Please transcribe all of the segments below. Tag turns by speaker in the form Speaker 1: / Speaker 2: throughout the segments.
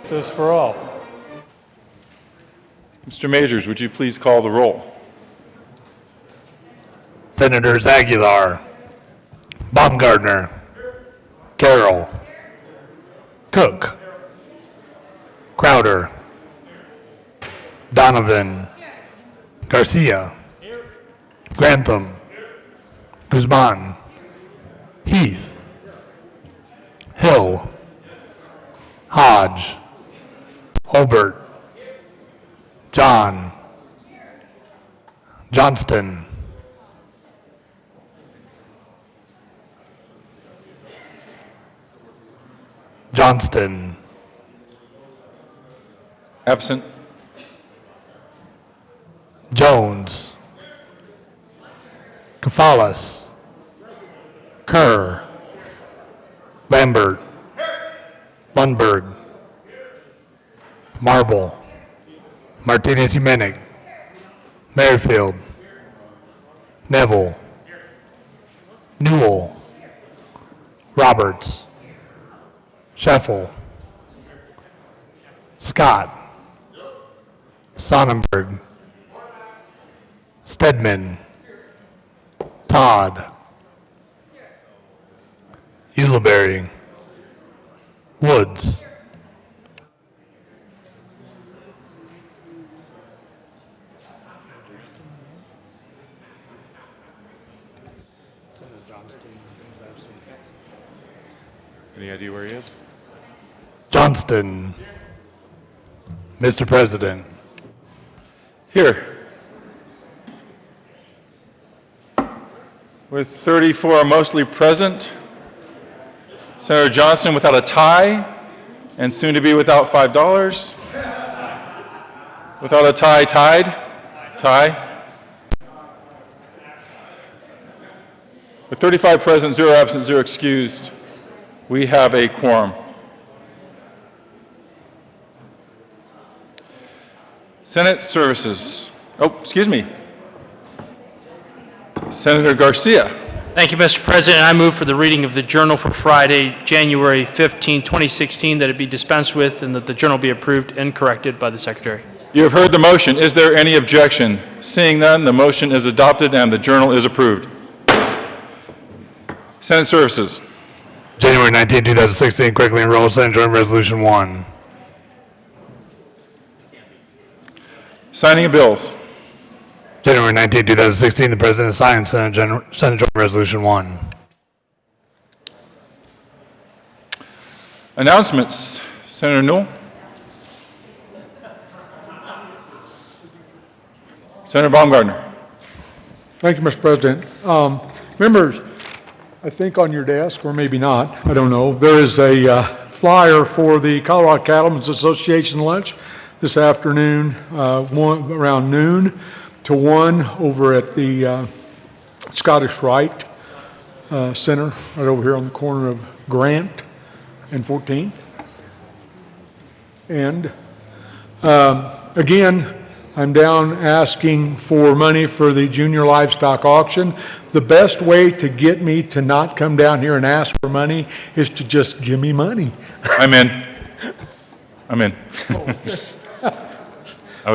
Speaker 1: Justice for all. Mr. Majors, would you please call the roll?
Speaker 2: Senators Aguilar, Baumgartner, Carroll, Cook, Crowder, Donovan, Garcia, Grantham, Guzman, Heath, Hill, Hodge, Holbert, John, Johnston, Johnston,
Speaker 1: Absent.
Speaker 2: Jones, Kafalas, Kerr, Lambert, Lundberg, Marble, Martinez Jimenez, Merrifield, Neville, Newell, Roberts, Scheffel, Scott, Sonnenberg, Stedman, Todd, Ulibarri, Woods,
Speaker 1: Any idea where he is?
Speaker 2: Johnston, Mr. President.
Speaker 1: Here. With 34 mostly present, Senator Johnston without a tie, and soon to be without $5. Without a tie, tied? Tie. With 35 present, 0 absent, 0 excused, we have a quorum. Senate Services. Oh, excuse me. Senator Garcia.
Speaker 3: Thank you, Mr. President. I move for the reading of the Journal for Friday, January 15, 2016, that it be dispensed with and that the Journal be approved and corrected by the Secretary.
Speaker 1: You have heard the motion. Is there any objection? Seeing none, the motion is adopted and the Journal is approved. Senate Services.
Speaker 2: January 19, 2016, quickly enroll Senate Joint Resolution 1.
Speaker 1: Signing of bills.
Speaker 2: January 19, 2016, the President signed Senate Joint Resolution 1.
Speaker 1: Announcements. Senator Newell. Senator Baumgartner.
Speaker 4: Thank you, Mr. President. Members, I think on your desk, or maybe not, I don't know, there is a flyer for the Colorado Cattlemen's Association lunch this afternoon, around noon to 1 over at the Scottish Rite Center, right over here on the corner of Grant and 14th. And again, I'm down asking for money for the junior livestock auction. The best way to get me to not come down here and ask for money is to just give me money.
Speaker 1: I'm in. I'm in.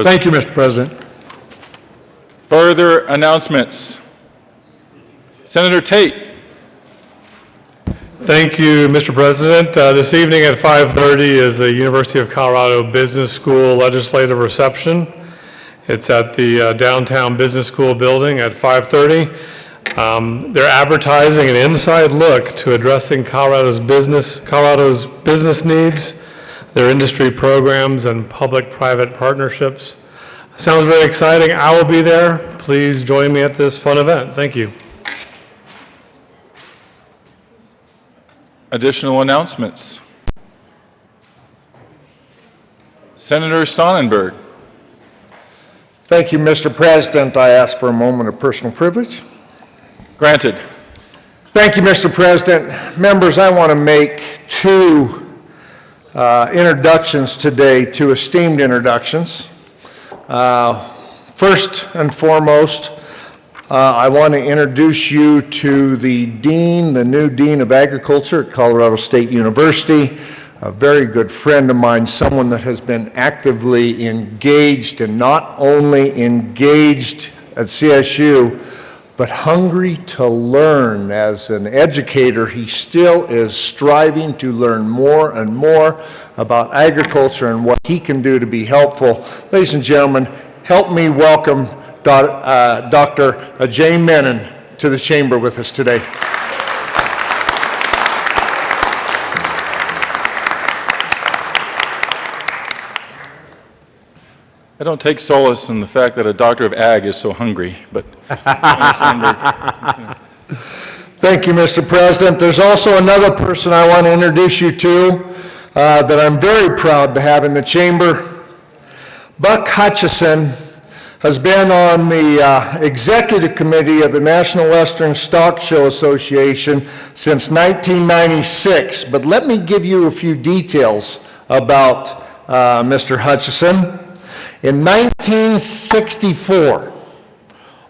Speaker 4: Thank you, Mr. President.
Speaker 1: Further announcements. Senator Tate.
Speaker 5: Thank you, Mr. President. This evening at 5:30 is the University of Colorado Business School legislative reception. It's at the downtown Business School building at 5:30. They're advertising an inside look to addressing Colorado's business needs, their industry programs, and public-private partnerships. Sounds very exciting. I will be there. Please join me at this fun event. Thank you.
Speaker 1: Additional announcements. Senator Sonnenberg.
Speaker 6: Thank you, Mr. President. I ask for a moment of personal privilege.
Speaker 1: Granted.
Speaker 6: Thank you, Mr. President. Members, I want to make two introductions today, two esteemed introductions. First and foremost, I want to introduce you to the dean, the new dean of agriculture at Colorado State University, a very good friend of mine, someone that has been actively engaged, and not only engaged at CSU, but hungry to learn. As an educator, he still is striving to learn more and more about agriculture and what he can do to be helpful. Ladies and gentlemen, help me welcome Dr. Ajay Menon to the chamber with us today.
Speaker 1: I don't take solace in the fact that a doctor of ag is so hungry, but
Speaker 6: Thank you, Mr. President. There's also another person I want to introduce you to that I'm very proud to have in the chamber. Buck Hutchison has been on the executive committee of the National Western Stock Show Association since 1996. But let me give you a few details about Mr. Hutchison. In 1964,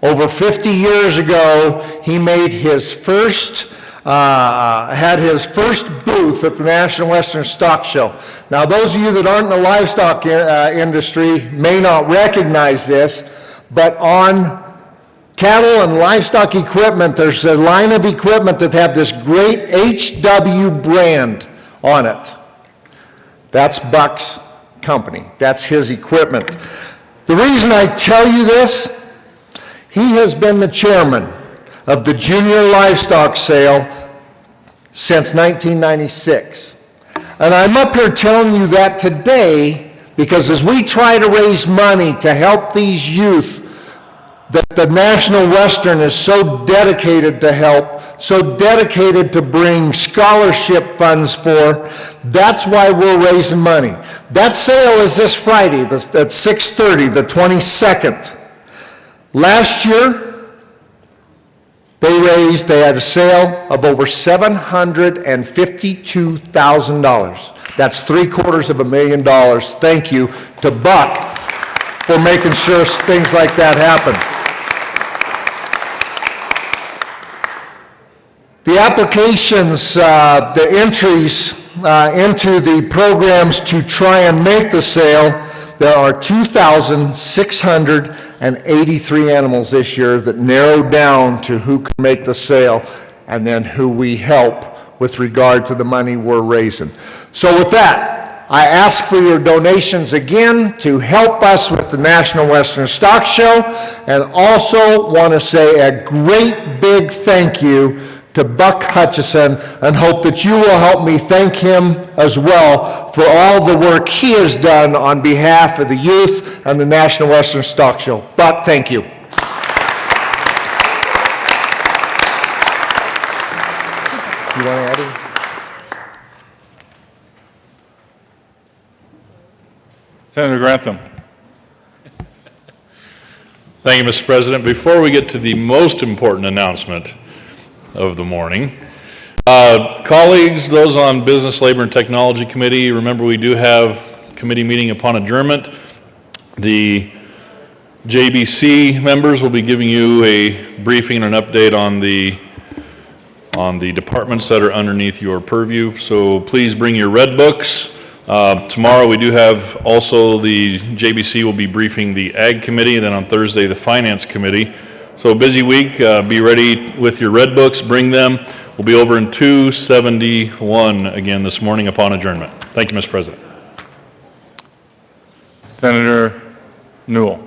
Speaker 6: over 50 years ago, he made his first, had his first booth at the National Western Stock Show. Now, those of you that aren't in the livestock industry may not recognize this, but on cattle and livestock equipment, there's a line of equipment that have this great HW brand on it. That's Buck's company. That's his equipment. The reason I tell you this, he has been the chairman of the junior livestock sale since 1996. And I'm up here telling you that today because as we try to raise money to help these youth that the National Western is so dedicated to help, so dedicated to bring scholarship funds for. That's why we're raising money. That sale is this Friday at 6:30, the 22nd. Last year, they had a sale of over $752,000. That's $750,000. Thank you to Buck for making sure things like that happen. The applications, the entries into the programs to try and make the sale, there are 2,683 animals this year that narrowed down to who can make the sale and then who we help with regard to the money we're raising. So with that, I ask for your donations again to help us with the National Western Stock Show, and also want to say a great big thank you to Buck Hutchison, and hope that you will help me thank him as well for all the work he has done on behalf of the youth and the National Western Stock Show. Buck, thank you. You want to add anything?
Speaker 1: Senator Grantham.
Speaker 7: Thank you, Mr. President. Before we get to the most important announcement of the morning, colleagues, those on Business, Labor, and Technology Committee, remember we do have committee meeting upon adjournment. The JBC members will be giving you a briefing and an update on the departments that are underneath your purview. So please bring your red books. Tomorrow we do have also the JBC will be briefing the Ag Committee, and then on Thursday the Finance Committee. So a busy week. Be ready with your red books. Bring them. We'll be over in 271 again this morning upon adjournment. Thank you, Mr. President.
Speaker 1: Senator Newell.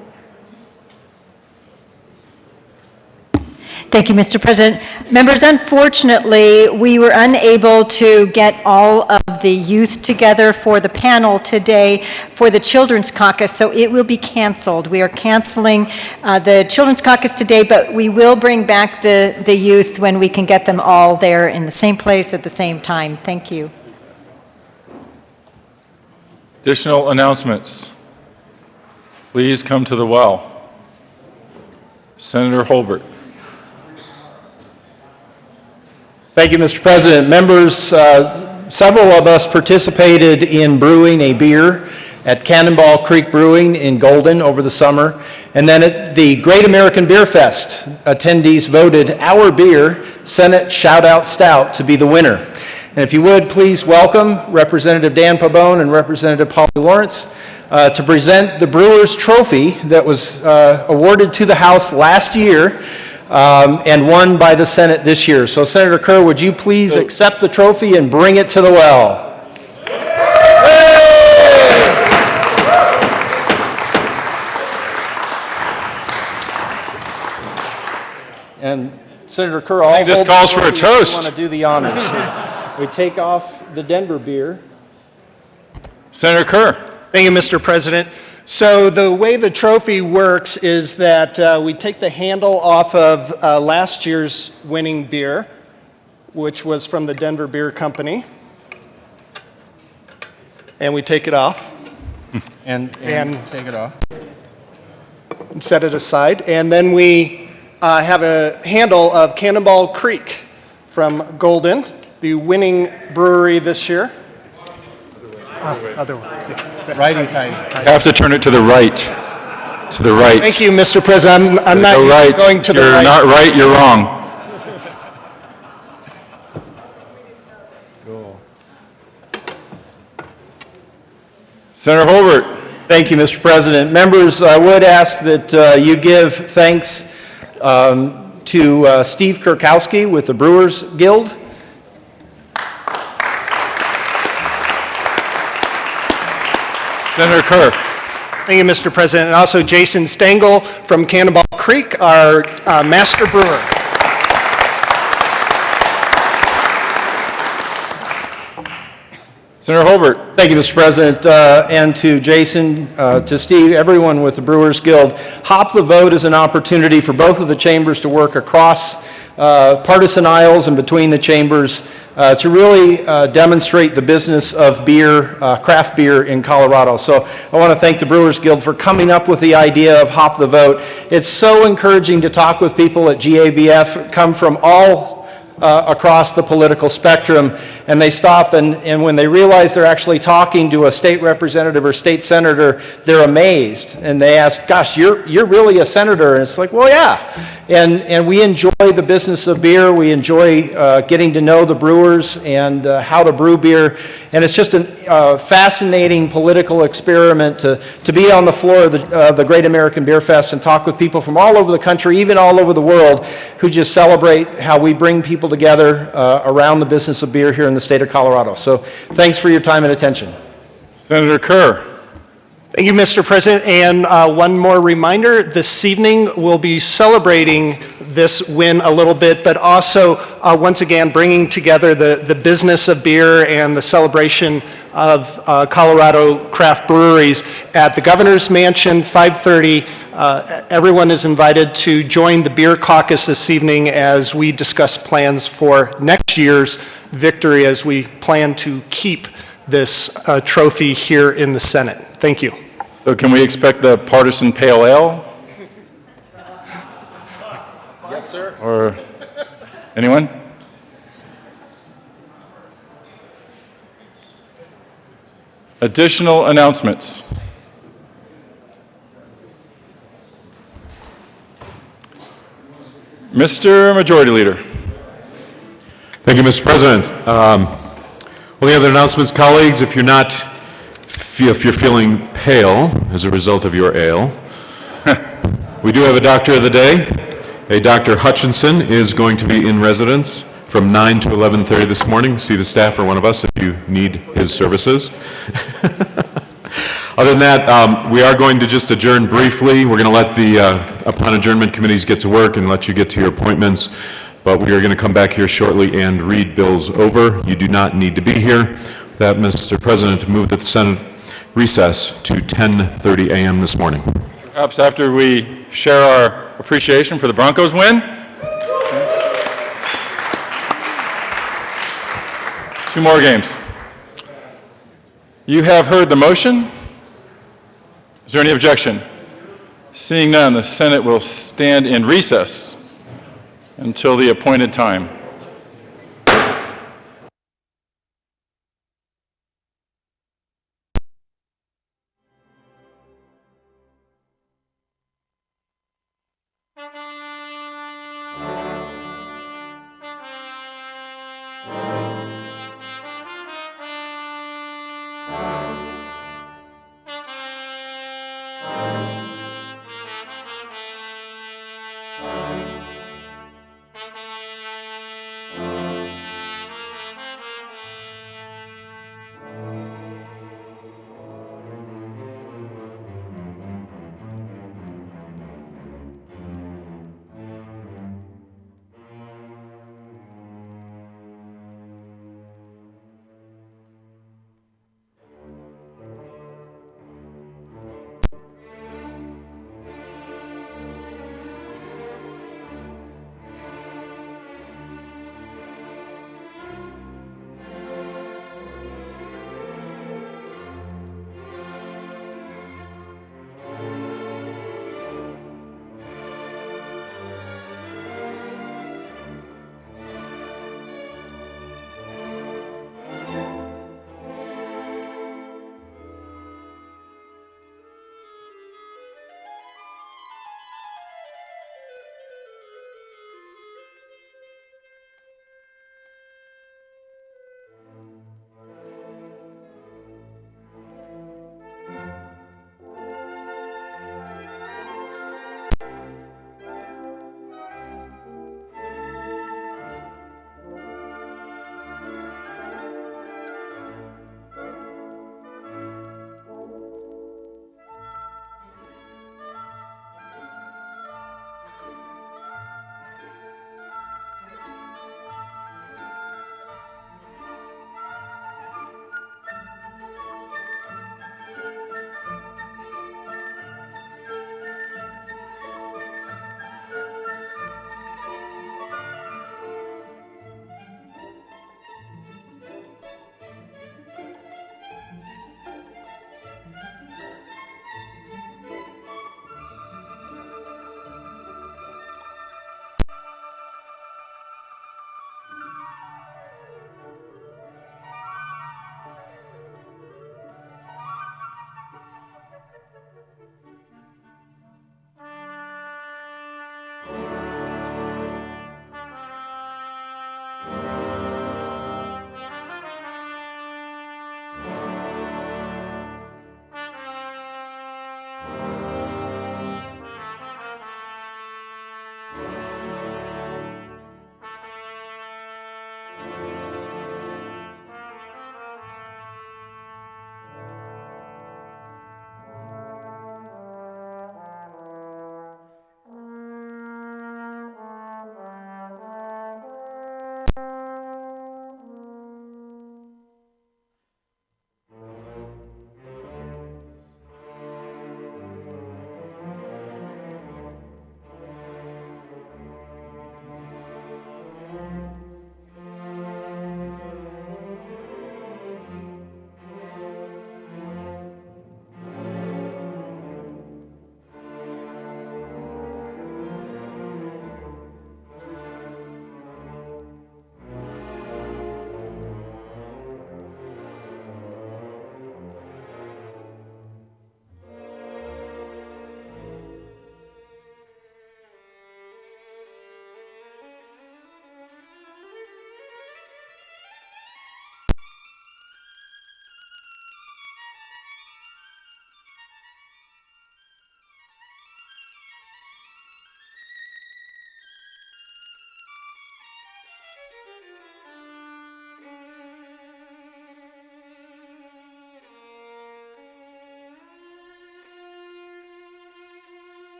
Speaker 8: Thank you, Mr. President. Members, unfortunately, we were unable to get all of the youth together for the panel today for the Children's Caucus, so it will be canceled. We are canceling the Children's Caucus today, but we will bring back the youth when we can get them all there in the same place at the same time. Thank you.
Speaker 1: Additional announcements. Please come to the well. Senator Holbert.
Speaker 9: Thank you, Mr. President. Members, several of us participated in brewing a beer at Cannonball Creek Brewing in Golden over the summer. And then at the Great American Beer Fest, attendees voted our beer, Senate Shoutout Stout, to be the winner. And if you would, please welcome Representative Dan Pabon and Representative Polly Lawrence to present the Brewers Trophy that was awarded to the House last year and won by the Senate this year. So Senator Kerr, would you please accept the trophy and bring it to the well? And Senator Kerr,
Speaker 1: I think this calls for a toast.
Speaker 9: Want to do the honors. We take off the Denver beer.
Speaker 1: Senator Kerr.
Speaker 10: Thank you, Mr. President. So the way the trophy works is that we take the handle off of last year's winning beer, which was from the Denver Beer Company, and we take it off.
Speaker 9: And take it off.
Speaker 10: And set it aside. And then we have a handle of Cannonball Creek from Golden, the winning brewery this year. Other way.
Speaker 9: Righty tight.
Speaker 1: You have to turn it to the right. To the right.
Speaker 10: Thank you, Mr. President. I'm not
Speaker 1: right.
Speaker 10: going to the right.
Speaker 1: You're not right, you're wrong.
Speaker 9: Cool.
Speaker 1: Senator Holbert.
Speaker 9: Thank you, Mr. President. Members, I would ask that you give thanks to Steve Kurkowski with the Brewers Guild.
Speaker 1: Senator Kerr.
Speaker 10: Thank you, Mr. President. And also Jason Stengel from Cannonball Creek, our master brewer.
Speaker 1: Senator Holbert.
Speaker 9: Thank you, Mr. President, and to Jason, to Steve, everyone with the Brewers Guild. Hop the Vote is an opportunity for both of the chambers to work across partisan aisles and between the chambers to really demonstrate the business of beer, craft beer in Colorado. So I want to thank the Brewers Guild for coming up with the idea of Hop the Vote. It's so encouraging to talk with people at GABF, come from all across the political spectrum, and they stop and when they realize they're actually talking to a state representative or state senator, they're amazed, and they ask, gosh, you're really a senator? And it's like, well, yeah. And we enjoy the business of beer. We enjoy getting to know the brewers and how to brew beer. And it's just a fascinating political experiment to be on the floor of the Great American Beer Fest and talk with people from all over the country, even all over the world, who just celebrate how we bring people together around the business of beer here in the state of Colorado. So thanks for your time and attention.
Speaker 1: Senator Kerr.
Speaker 10: Thank you, Mr. President. And one more reminder, this evening we'll be celebrating this win a little bit, but also once again bringing together the business of beer and the celebration of Colorado craft breweries at the Governor's Mansion, 5:30. Everyone is invited to join the Beer Caucus this evening as we discuss plans for next year's victory as we plan to keep this trophy here in the Senate. Thank you.
Speaker 1: So can we expect the partisan pale ale?
Speaker 10: Yes, sir.
Speaker 1: Or anyone? Additional announcements. Mr. Majority Leader.
Speaker 11: Thank you, Mr. President. Any other announcements, colleagues? If you're feeling pale as a result of your ale, we do have a doctor of the day. A Dr. Hutchinson is going to be in residence from 9 to 11:30 this morning. See the staff or one of us if you need his services. Other than that, we are going to just adjourn briefly. We're going to let the, upon adjournment, committees get to work and let you get to your appointments. But we are going to come back here shortly and read bills over. You do not need to be here. With that, Mr. President, move that the Senate recess to 10:30 a.m. this morning.
Speaker 1: Perhaps after we share our appreciation for the Broncos win. Two more games. You have heard the motion. Is there any objection? Seeing none, the Senate will stand in recess until the appointed time.